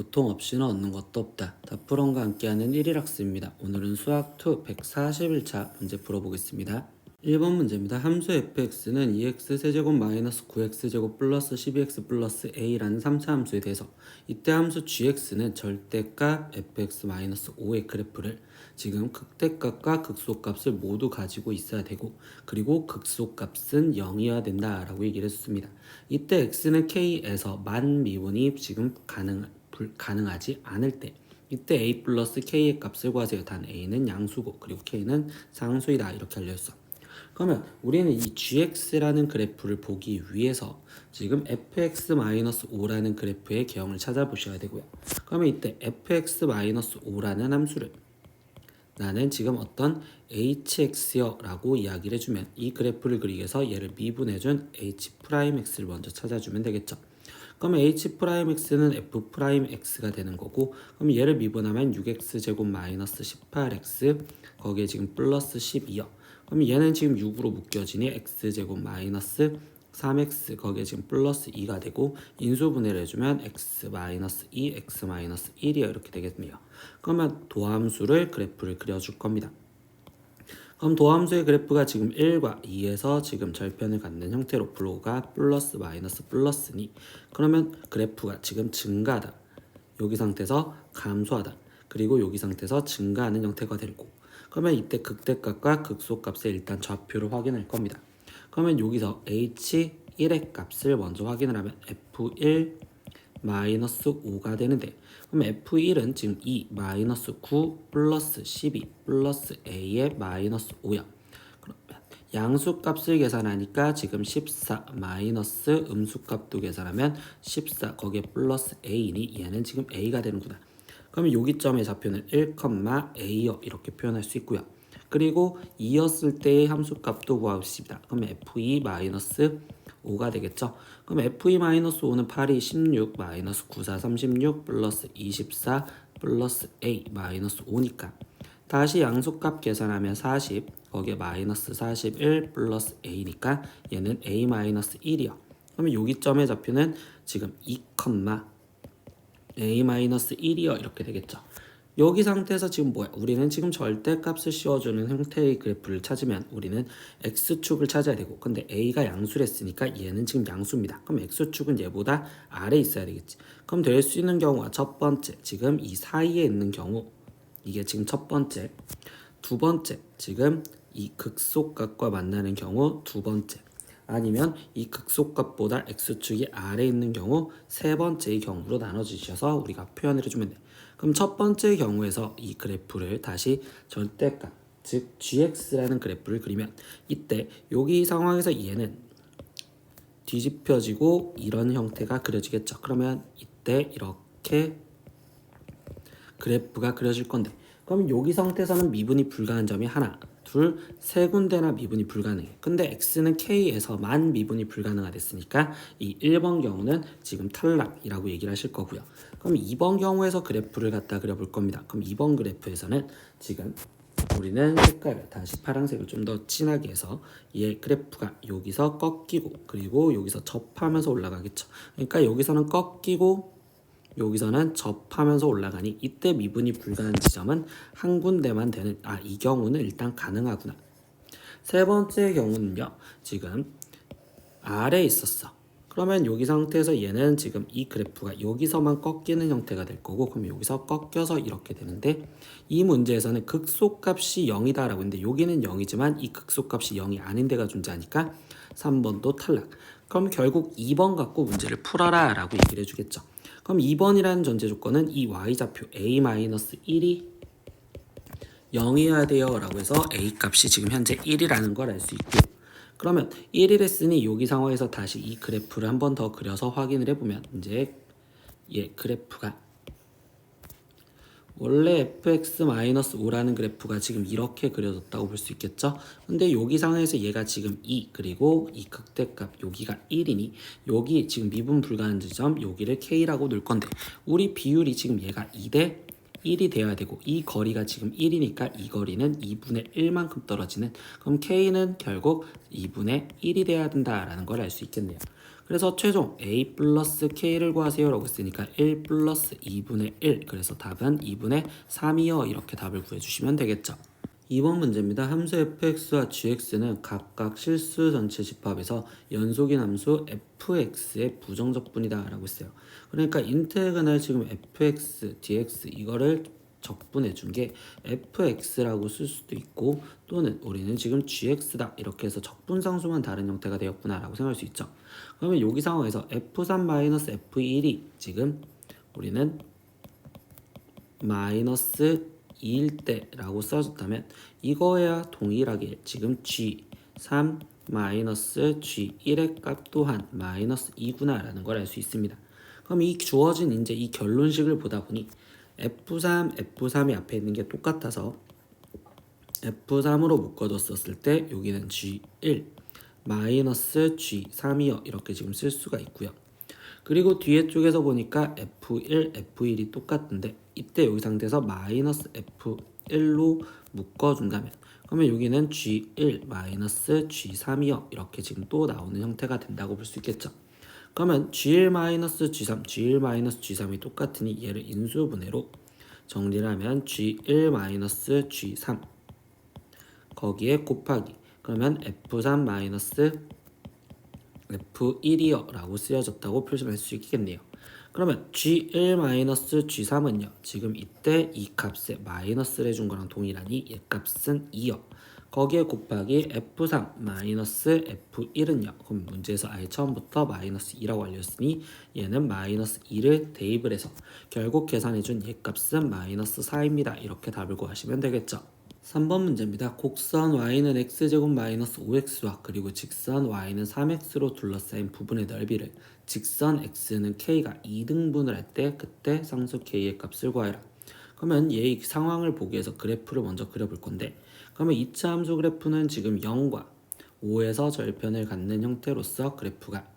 고통 없이는 얻는 것도 없다. 다프론과 함께하는 1일 학습입니다. 오늘은 수학2 141차 문제 풀어보겠습니다. 1번 문제입니다. 함수 fx는 2x 세제곱 마이너스 9x제곱 플러스 12x 플러스 a라는 3차 함수에 대해서 이때 함수 gx는 절대값 fx 마이너스 5의 그래프를 지금 극대값과 극소값을 모두 가지고 있어야 되고 그리고 극소값은 0이어야 된다라고 얘기를 했습니다. 이때 x는 k에서 만 미분이 지금 가능하지 않을 때 이때 a 플러스 k의 값을 구하세요. 단 a는 양수고 그리고 k는 상수이다 이렇게 알려줬어. 그러면 우리는 이 gx라는 그래프를 보기 위해서 지금 fx-5라는 그래프의 개형을 찾아보셔야 되고요. 그러면 이때 fx-5라는 함수를 나는 지금 어떤 hx요 라고 이야기를 해주면 이 그래프를 그리기 위해서 얘를 미분해준 h'x를 먼저 찾아주면 되겠죠. 그러면 h'x는 f'x가 되는 거고 그럼 얘를 미분하면 6x제곱 마이너스 18x 거기에 지금 플러스 12요. 그럼 얘는 지금 6으로 묶여지니 x제곱 마이너스 3x 거기에 지금 플러스 2가 되고 인수분해를 해주면 x 마이너스 2, x 마이너스 1이요 이렇게 되겠네요. 그러면 도함수를 그래프를 그려줄 겁니다. 그럼 도함수의 그래프가 지금 1과 2에서 지금 절편을 갖는 형태로 블로그가 플러스 마이너스 플러스니 그러면 그래프가 지금 증가하다 여기 상태에서 감소하다 그리고 여기 상태에서 증가하는 형태가 되고 그러면 이때 극대값과 극소값의 일단 좌표를 확인할 겁니다. 그러면 여기서 h1의 값을 먼저 확인을 하면 f1 마이너스 5가 되는데 그럼 f1은 지금 2 마이너스 9 플러스 12 플러스 a의 마이너스 5야. 그러면 양수값을 계산하니까 지금 14 마이너스 음수값도 계산하면 14 거기에 플러스 a니 얘는 지금 a가 되는구나. 그러면 여기 점의 좌표는 1,a요 이렇게 표현할 수 있고요. 그리고 2였을 때의 함수값도 구하겠습니다. 그러면 f2 마이너스 5가 되겠죠. 그럼 f2 마이너스 5는 8이 16 마이너스 9, 4, 36 플러스 24 플러스 a 마이너스 5니까 다시 양수값 계산하면 40 거기에 마이너스 41 플러스 a니까 얘는 a 마이너스 1이요. 그러면 여기 점의 좌표는 지금 2, a-1이요 이렇게 되겠죠. 여기 상태에서 지금 뭐야? 우리는 지금 절대값을 씌워주는 형태의 그래프를 찾으면 우리는 x축을 찾아야 되고 근데 a가 양수를 했으니까 얘는 지금 양수입니다. 그럼 x축은 얘보다 아래에 있어야 되겠지. 그럼 될 수 있는 경우가 첫 번째 지금 이 사이에 있는 경우 이게 지금 첫 번째 두 번째 지금 이 극소값과 만나는 경우 두 번째 아니면 이 극소값보다 x축이 아래에 있는 경우 세 번째의 경우로 나눠주셔서 우리가 표현을 해주면 돼. 그럼 첫 번째 경우에서 이 그래프를 다시 절대값 즉 gx라는 그래프를 그리면 이때 여기 상황에서 얘는 뒤집혀지고 이런 형태가 그려지겠죠. 그러면 이때 이렇게 그래프가 그려질 건데 그럼 여기 상태에서는 미분이 불가한 점이 하나 둘, 세 군데나 미분이 불가능해. 근데 x는 k에서만 미분이 불가능하됐으니까 이 1번 경우는 지금 탈락이라고 얘기를 하실 거고요. 그럼 2번 경우에서 그래프를 갖다 그려볼 겁니다. 그럼 2번 그래프에서는 지금 우리는 색깔을 다시 파란색을 좀 더 진하게 해서 얘 그래프가 여기서 꺾이고 그리고 여기서 접하면서 올라가겠죠. 그러니까 여기서는 꺾이고 여기서는 접하면서 올라가니 이때 미분이 불가한 지점은 한 군데만 되는 이 경우는 일단 가능하구나. 세 번째 경우는요. 지금 아래에 있었어. 그러면 여기 상태에서 얘는 지금 이 그래프가 여기서만 꺾이는 형태가 될 거고 그럼 여기서 꺾여서 이렇게 되는데 이 문제에서는 극소값이 0이다 라고 했는데 여기는 0이지만 이 극소값이 0이 아닌 데가 존재하니까 3번도 탈락. 그럼 결국 2번 갖고 문제를 풀어라 라고 얘기를 해주겠죠. 그럼 2번이라는 전제 조건은 이 y좌표 a-1이 0이어야 돼요 라고 해서 a 값이 지금 현재 1이라는 걸 알 수 있고 그러면 1을 했으니 여기 상황에서 다시 이 그래프를 한 번 더 그려서 확인을 해보면 이제 그래프가 원래 fx-5라는 그래프가 지금 이렇게 그려졌다고 볼 수 있겠죠. 근데 여기 상황에서 얘가 지금 2 그리고 이 극대값 여기가 1이니 여기 지금 미분 불가한 지점 여기를 k라고 넣을 건데 우리 비율이 지금 얘가 2대 1이 돼야 되고 이 거리가 지금 1이니까 이 거리는 2분의 1만큼 떨어지는, 그럼 K는 결국 2분의 1이 돼야 된다라는 걸 알 수 있겠네요. 그래서 최종 A 플러스 K를 구하세요 라고 했으니까 1 플러스 2분의 1, 그래서 답은 2분의 3이요. 이렇게 답을 구해주시면 되겠죠. 2번 문제입니다. 함수 fx와 gx는 각각 실수 전체 집합에서 연속인 함수 fx의 부정적분이다 라고 했어요. 그러니까 인테그널 지금 fx, dx 이거를 적분해 준 게 fx라고 쓸 수도 있고, 또는 우리는 지금 gx다 이렇게 해서 적분상수만 다른 형태가 되었구나 라고 생각할 수 있죠. 그러면 여기 상황에서 f3-f1이 지금 우리는 마이너스 2일 때라고 써줬다면 이거야 동일하게 지금 G3 마이너스 G1의 값 또한 마이너스 2구나 라는 걸 알 수 있습니다. 그럼 이 주어진 이제 이 결론식을 보다 보니 F3, F3이 앞에 있는 게 똑같아서 F3으로 묶어뒀었을 때 여기는 G1 마이너스 G3이요. 이렇게 지금 쓸 수가 있고요. 그리고 뒤에 쪽에서 보니까 F1, F1이 똑같은데 이때 여기 상태에서 마이너스 F1로 묶어준다면 그러면 여기는 G1 마이너스 G3이요. 이렇게 지금 또 나오는 형태가 된다고 볼 수 있겠죠. 그러면 G1 마이너스 G3, G1 마이너스 G3이 똑같으니 얘를 인수분해로 정리를 하면 G1 마이너스 G3 거기에 곱하기, 그러면 F3 마이너스 F1이요 라고 쓰여졌다고 표시할 수 있겠네요. 그러면 G1-G3은요 지금 이때 이 값에 마이너스를 해준 거랑 동일하니 얘 값은 2요. 거기에 곱하기 F3-F1은요 그럼 문제에서 아예 처음부터 마이너스 2라고 알렸으니 얘는 마이너스 2를 대입을 해서 결국 계산해준 얘 값은 마이너스 4입니다. 이렇게 답을 구하시면 되겠죠. 3번 문제입니다. 곡선 y는 x제곱 마이너스 5x와 그리고 직선 y는 3x로 둘러싸인 부분의 넓이를 직선 x는 k가 2등분을 할 때 그때 상수 k의 값을 구하여라. 그러면 얘 상황을 보기 위해서 그래프를 먼저 그려볼 건데, 그러면 2차 함수 그래프는 지금 0과 5에서 절편을 갖는 형태로서 그래프가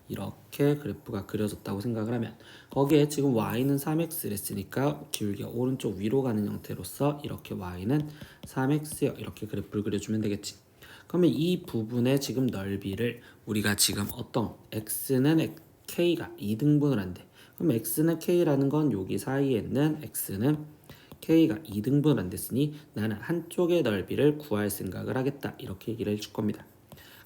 이렇게 그래프가 그려졌다고 생각을 하면 거기에 지금 y는 3x를 했으니까 기울기가 오른쪽 위로 가는 형태로서 이렇게 y는 3x요 이렇게 그래프를 그려주면 되겠지. 그러면 이 부분의 지금 넓이를 우리가 지금 어떤 x는 k가 2등분을 한대. 그럼 x는 k라는 건 여기 사이에 있는 x는 k가 2등분을 안 됐으니 나는 한쪽의 넓이를 구할 생각을 하겠다 이렇게 얘기를 해줄 겁니다.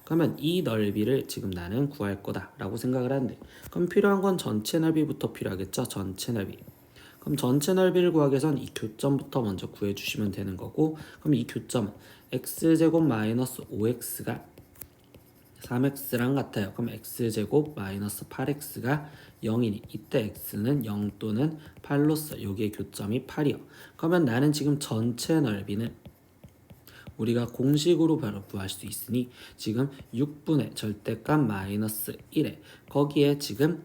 그러면 이 넓이를 지금 나는 구할 거다 라고 생각을 하는데, 그럼 필요한 건 전체 넓이부터 필요하겠죠. 전체 넓이. 그럼 전체 넓이를 구하기 위해선 이 교점부터 먼저 구해주시면 되는 거고, 그럼 이 교점은 x제곱 마이너스 5x가 3x랑 같아요. 그럼 x제곱 마이너스 8x가 0이니 이때 x는 0 또는 8로서 여기에 교점이 8이요. 그러면 나는 지금 전체 넓이는 우리가 공식으로 바로 구할 수 있으니 지금 6분의 절대값 마이너스 1에 거기에 지금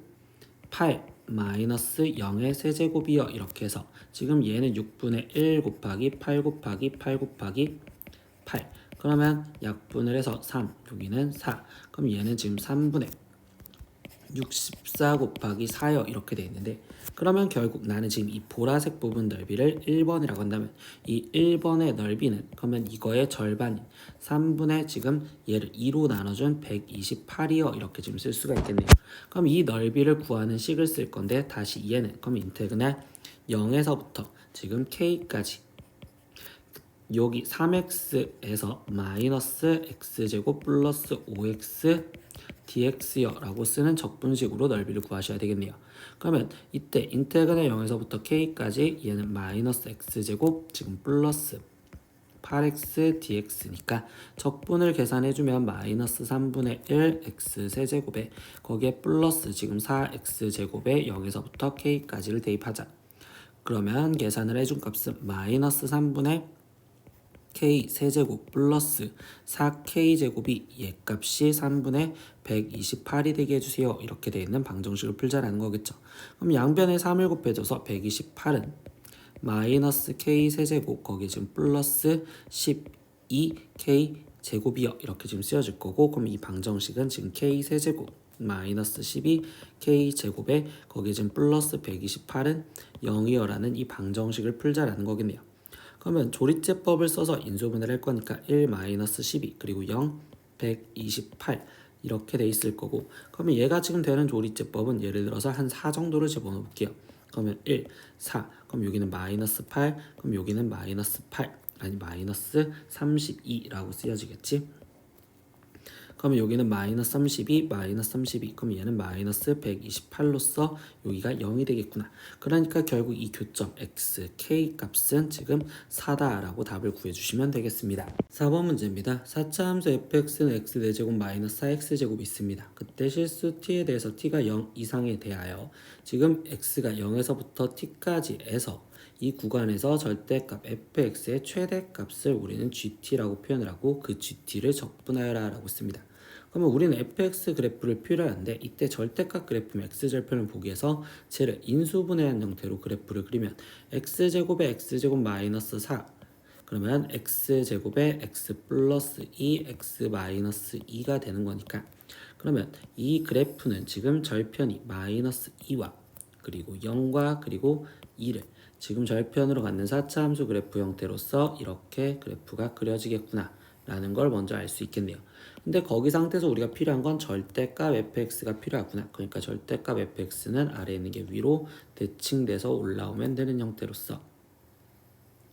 8 마이너스 0의 세제곱이요 이렇게 해서 지금 얘는 6분의 1 곱하기 8 곱하기 8 곱하기 8 그러면 약분을 해서 3 여기는 4 그럼 얘는 지금 3분의 64 곱하기 4요 이렇게 돼 있는데, 그러면 결국 나는 지금 이 보라색 부분 넓이를 1번이라고 한다면 이 1번의 넓이는 그러면 이거의 절반인 3분의 지금 얘를 2로 나눠준 128이요 이렇게 지금 쓸 수가 있겠네요. 그럼 이 넓이를 구하는 식을 쓸 건데 다시 얘는 그럼 인테그랄 0에서부터 지금 k까지 여기 3x에서 마이너스 x제곱 플러스 5x dx요 라고 쓰는 적분식으로 넓이를 구하셔야 되겠네요. 그러면 이때 인테그랄 0에서부터 k까지 얘는 마이너스 x제곱 지금 플러스 8x dx니까 적분을 계산해주면 마이너스 3분의 1 x 세제곱에 거기에 플러스 지금 4x제곱에 0에서부터 k까지를 대입하자. 그러면 계산을 해준 값은 마이너스 3분의 k 세제곱 플러스 4k 제곱이 얘 값이 3분의 128이 되게 해주세요 이렇게 되어 있는 방정식을 풀자라는 거겠죠. 그럼 양변에 3을 곱해줘서 128은 마이너스 k 세제곱 거기 지금 플러스 12k 제곱이요 이렇게 지금 쓰여질 거고, 그럼 이 방정식은 지금 k 세제곱 마이너스 12 k 제곱에 거기에 지금 플러스 128은 0이어라는 이 방정식을 풀자라는 거겠네요. 그러면 조리제법을 써서 인수분해를 할 거니까 1 마이너스 12 그리고 0 128 이렇게 돼 있을 거고, 그러면 얘가 지금 되는 조리제법은 예를 들어서 한 4 정도를 집어넣어 볼게요. 그러면 1, 4, 그럼 여기는 마이너스 8, 그럼 여기는 마이너스 8, 아니 마이너스 32라고 쓰여지겠지. 그러면 여기는 마이너스 32, 마이너스 32, 그럼 얘는 마이너스 128로서 여기가 0이 되겠구나. 그러니까 결국 이 교점 x, k 값은 지금 4다라고 답을 구해주시면 되겠습니다. 4번 문제입니다. 4차 함수 fx는 x4제곱 마이너스 4x제곱이 있습니다. 그때 실수 t에 대해서 t가 0 이상에 대하여 지금 x가 0에서부터 t까지에서 이 구간에서 절대값 fx의 최대값을 우리는 gt라고 표현을 하고 그 gt를 적분하여라 라고 씁니다. 그러면 우리는 fx 그래프를 필요한데 이때 절대값 그래프면 x절편을 보기 위해서 쟤를 인수분해한 형태로 그래프를 그리면 x제곱에 x제곱 마이너스 4 그러면 x제곱에 x 플러스 2 x 마이너스 2가 되는 거니까, 그러면 이 그래프는 지금 절편이 마이너스 2와 그리고 0과 그리고 2를 지금 절편으로 갖는 4차 함수 그래프 형태로서 이렇게 그래프가 그려지겠구나 라는 걸 먼저 알 수 있겠네요. 근데 거기 상태에서 우리가 필요한 건 절대값 fx가 필요하구나. 그러니까 절대값 fx는 아래에 있는 게 위로 대칭돼서 올라오면 되는 형태로서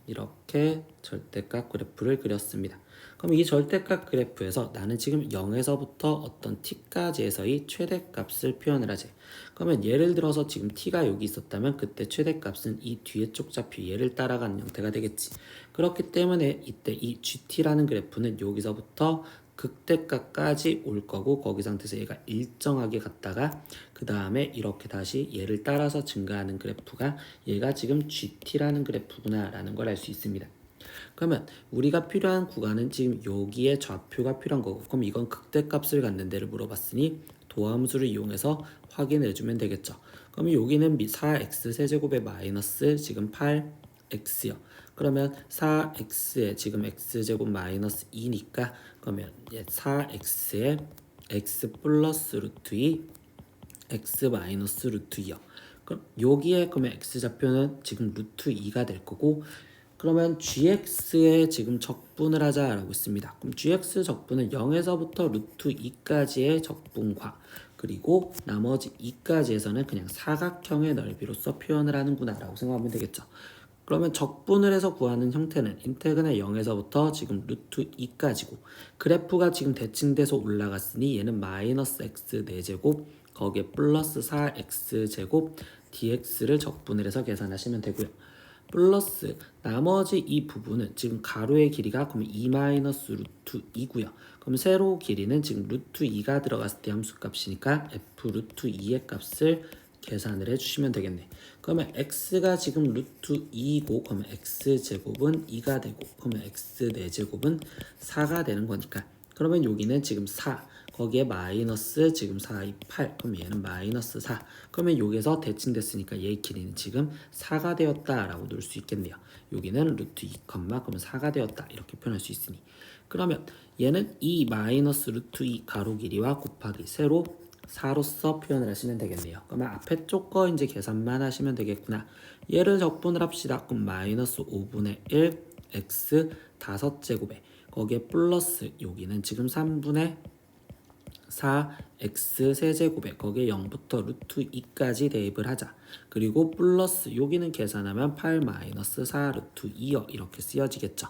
이렇게 절대값 그래프를 그렸습니다. 그럼 이 절대값 그래프에서 나는 지금 0에서부터 어떤 t까지에서의 최대값을 표현을 하지. 그러면 예를 들어서 지금 t가 여기 있었다면 그때 최대값은 이 뒤에 쪽좌표 얘를 따라가는 형태가 되겠지. 그렇기 때문에 이때 이 gt라는 그래프는 여기서부터 극대값까지 올 거고, 거기 상태에서 얘가 일정하게 갔다가 그 다음에 이렇게 다시 얘를 따라서 증가하는 그래프가 얘가 지금 GT라는 그래프구나 라는 걸 알 수 있습니다. 그러면 우리가 필요한 구간은 지금 여기에 좌표가 필요한 거고, 그럼 이건 극대값을 갖는 데를 물어봤으니 도함수를 이용해서 확인해 주면 되겠죠. 그럼 여기는 4x 세제곱에 마이너스 지금 8x요. 그러면 4x에 지금 x제곱 마이너스 2니까 그러면 4x에 x 플러스 루트 2 x 마이너스 루트 2요. 그럼 여기에 그러면 x좌표는 지금 루트 2가 될 거고, 그러면 gx에 지금 적분을 하자라고 했습니다. 그럼 gx 적분은 0에서부터 루트 2까지의 적분과 그리고 나머지 2까지에서는 그냥 사각형의 넓이로서 표현을 하는구나 라고 생각하면 되겠죠. 그러면 적분을 해서 구하는 형태는 인테그널 0에서부터 지금 루트 2까지고, 그래프가 지금 대칭돼서 올라갔으니 얘는 마이너스 x 4제곱 거기에 플러스 4x제곱 dx를 적분을 해서 계산하시면 되고요. 플러스 나머지 이 부분은 지금 가로의 길이가 그러면 2 마이너스 루트 2고요. 그럼 세로 길이는 지금 루트 2가 들어갔을 때 함수값이니까 f 루트 2의 값을 계산을 해주시면 되겠네. 그러면 x가 지금 루트 2이고 그러면 x제곱은 2가 되고 그러면 x 4제곱은 4가 되는 거니까, 그러면 여기는 지금 4 거기에 마이너스 지금 4, 2, 8 그럼 얘는 마이너스 4, 그러면 여기서 대칭됐으니까 얘의 길이는 지금 4가 되었다라고 놓을 수 있겠네요. 여기는 루트 2, 그러면 4가 되었다 이렇게 표현할 수 있으니, 그러면 얘는 2 마이너스 루트 2 가로 길이와 곱하기 세로 4로서 표현을 하시면 되겠네요. 그러면 앞에 쪽 거 이제 계산만 하시면 되겠구나. 얘를 적분을 합시다. 그럼 마이너스 5분의 1 x 5제곱에 거기에 플러스 여기는 지금 3분의 4 x 세제곱에 거기에 0부터 루트 2까지 대입을 하자. 그리고 플러스 여기는 계산하면 8 마이너스 4 루트 2여 이렇게 쓰여지겠죠.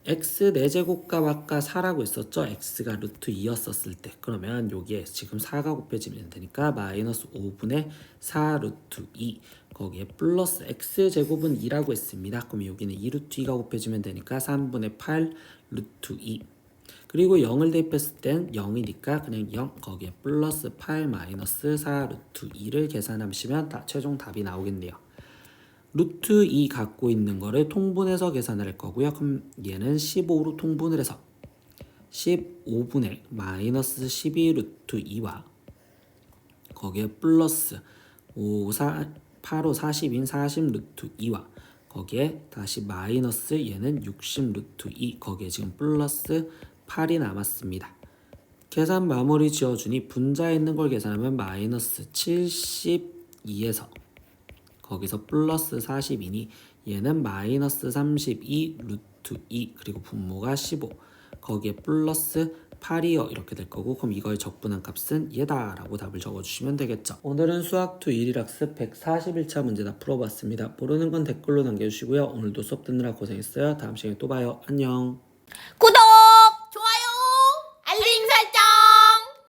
x 4제곱값 아까 4라고 했었죠. x가 루트 2였었을 때. 그러면 여기에 지금 4가 곱해지면 되니까 마이너스 5분의 4 루트 2 거기에 플러스 x제곱은 2라고 했습니다. 그럼 여기는 2 루트 2가 곱해지면 되니까 3분의 8 루트 2 그리고 0을 대입했을 땐 0이니까 그냥 0 거기에 플러스 8 마이너스 4 루트 2를 계산하시면 최종 답이 나오겠네요. 루트 2 갖고 있는 거를 통분해서 계산을 할 거고요. 그럼 얘는 15로 통분을 해서 15분의 마이너스 12 루트 2와 거기에 플러스 8, 5, 40인 40 루트 2와 거기에 다시 마이너스 얘는 60 루트 2 거기에 지금 플러스 8이 남았습니다. 계산 마무리 지어주니 분자에 있는 걸 계산하면 마이너스 72에서 거기서 플러스 40이니 얘는 마이너스 32 루트 2 그리고 분모가 15 거기에 플러스 8이요 이렇게 될 거고 그럼 이거의 적분한 값은 얘다 라고 답을 적어주시면 되겠죠. 오늘은 수학2 1일학습 141차 문제 다 풀어봤습니다. 모르는 건 댓글로 남겨주시고요. 오늘도 수업 듣느라 고생했어요. 다음 시간에 또 봐요. 안녕. 구독!